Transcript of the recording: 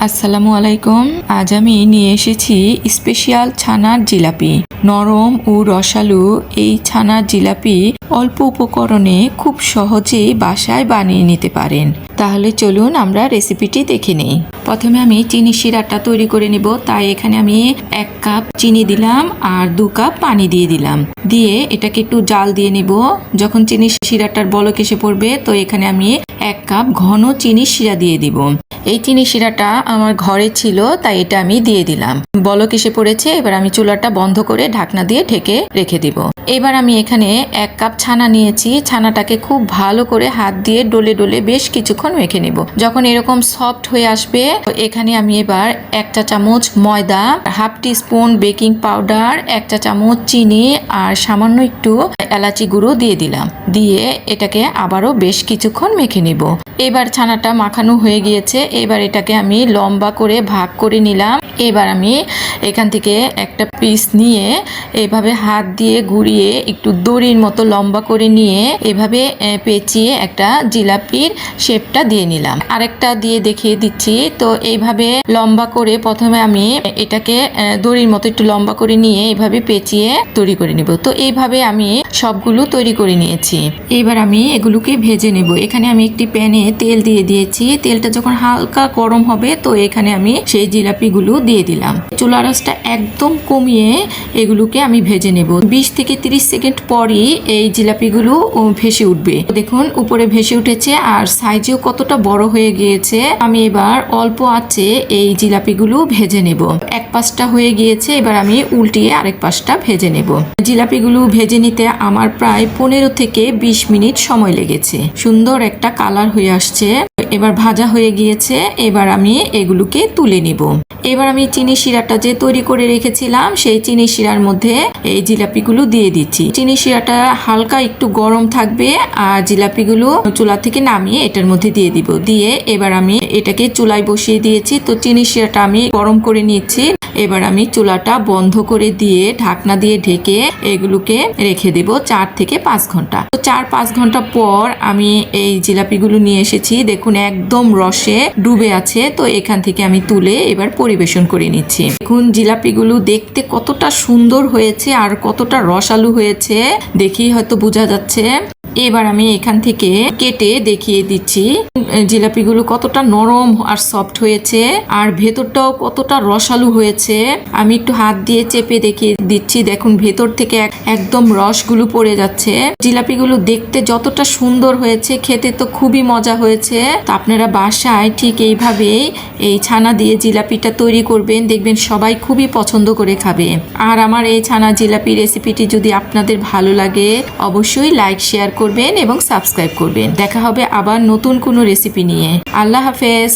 আসসালামু আলাইকুম। আজ আমি নিয়ে এসেছি স্পেশাল ছানার জিলাপি। নরম ও রসালো এই ছানার জিলাপি অল্প উপকরণে খুব সহজেই বাসায় বানিয়ে নিতে পারেন। তাহলে চলুন আমরা রেসিপিটি দেখে নেই। প্রথমে আমি চিনি শিরাটা তৈরি করে নিব। তাই এখানে আমি 1 কাপ চিনি দিলাম আর 2 কাপ পানি দিয়ে দিলাম। দিয়ে এটাকে একটু জাল দিয়ে নিব। যখন চিনি শিরাটার বলক এসে পড়বে তো এখানে আমি 1 কাপ ঘন চিনি শিরা দিয়ে দিব। এই চিনি শিরাটা আমার ঘরে ছিল, তাই এটা আমি দিয়ে দিলাম। বলক এসে পড়েছে, এবার আমি চুলাটা বন্ধ করে ঢাকনা দিয়ে ঢেকে রেখে দিব। এবার আমি এখানে 1 কাপ ছানা নিয়েছি। ছানাটাকে খুব ভালো করে হাত দিয়ে ডলে ডলে বেশ কিছুক্ষণ মেখে নিব। যখন এরকম সফট হয়ে আসবে এখানে আমি এবার 1 চা চামচ ময়দা, হাফ টি স্পুন বেকিং পাউডার, 1 চা চামচ চিনি আর সামান্য একটু এলাচি গুঁড়ো দিয়ে দিলাম। দিয়ে এটাকে আবারও বেশ কিছুক্ষণ মেখে নিব। এবার ছানাটা মাখানো হয়ে গিয়েছে। এবার এটাকে আমি লম্বা করে ভাগ করে নিলাম। এবার আমি এখান থেকে একটা পিস নিয়ে এভাবে হাত দিয়ে ঘুরিয়ে একটু দড়ির মতো লম্বা করে নিয়ে এভাবে পেঁচিয়ে একটা জিলাপির শেপটা দিয়ে নিলাম। আরেকটা দিয়ে দেখিয়ে দিচ্ছি। তো এইভাবে লম্বা করে প্রথমে আমি এটাকে দড়ির মতো একটু লম্বা করে নিয়ে এভাবে পেঁচিয়ে তৈরি করে নিব। তো এইভাবে আমি সবগুলো তৈরি করে নিয়েছি। এবার আমি এগুলোকে ভেজে নেব। এখানে আমি একটি প্যানে তেল দিয়ে দিয়েছি। তেলটা যখন হালকা গরম হবে তো এখানে আমি সেই জিলাপিগুলো দিয়ে দিলাম। চুলার আঁচটা একদম কমিয়ে এগুলোকে আমি ভেজে নেব। 20 থেকে 30 সেকেন্ড পরই এই জিলাপিগুলো ভেসে উঠবে। দেখুন উপরে ভেসে উঠেছে আর সাইজেও কতটা বড় হয়ে গিয়েছে। আমি এবার অল্প আঁচে এই জিলাপিগুলো ভেজে নেব। এক পাশটা হয়ে গিয়েছে, এবার আমি উল্টিয়ে আরেক পাশটা ভেজে নেব। জিলাপিগুলো ভেজে নিতে আমার প্রায় 15 থেকে 20 মিনিট সময় লেগেছে। সুন্দর একটা কালার হয়ে আসছে। এবার ভাজা হয়ে গিয়েছে। এবার আমি এগুলোকে তুলে নিব। এবার আমি চিনি শিরাটা যে তৈরি করে রেখেছিলাম সেই চিনি শিরার মধ্যে এই জিলাপিগুলো দিয়ে দিচ্ছি। চিনি শিরাটা হালকা একটু গরম থাকবে আর জিলাপিগুলো চুলা থেকে নামিয়ে এটার মধ্যে দিয়ে দিব। দিয়ে এবার আমি এটাকে চুলায় বসিয়ে দিয়েছি। তো চিনি শিরাটা আমি গরম করে নিচ্ছি। এবার আমি চুলাটা বন্ধ করে দিয়ে ঢাকনা দিয়ে ঢেকে এগুলোকে রেখে দেব 4 থেকে 5 ঘন্টা। তো 4-5 ঘন্টা পর আমি এই জিলাপিগুলো নিয়ে এসেছি। দেখুন একদম রসে ডুবে আছে। তো এখান থেকে আমি তুলে এবার পরিবেশন করে নিচ্ছি। দেখুন জিলাপিগুলো দেখতে কতটা সুন্দর হয়েছে আর কতটা রসালো হয়েছে দেখেই হয়তো বোঝা যাচ্ছে। এবার আমি এখান থেকে কেটে দেখিয়ে দিচ্ছি জিলাপিগুলো কতটা নরম আর সফট হয়েছে আর ভেতরটাও কতটা রসালো হয়েছে। আমি একটু হাত দিয়ে চেপে দেখিয়ে দিচ্ছি। দেখুন ভেতর থেকে একদম রসগুলো পড়ে যাচ্ছে। জিলাপিগুলো দেখতে যতটা সুন্দর হয়েছে খেতে তো খুবই মজা হয়েছে। তো আপনারা বাসায় ঠিক এইভাবেই এই ছানা দিয়ে জিলাপিটা তৈরি করবেন, দেখবেন সবাই খুবই পছন্দ করে খাবে। আর আমার এই ছানা জিলাপি রেসিপিটি যদি আপনাদের ভালো লাগে অবশ্যই লাইক শেয়ার করবেন এবং সাবস্ক্রাইব করবেন। দেখা হবে আবার নতুন কোনো রেসিপি নিয়ে। আল্লাহ হাফেজ।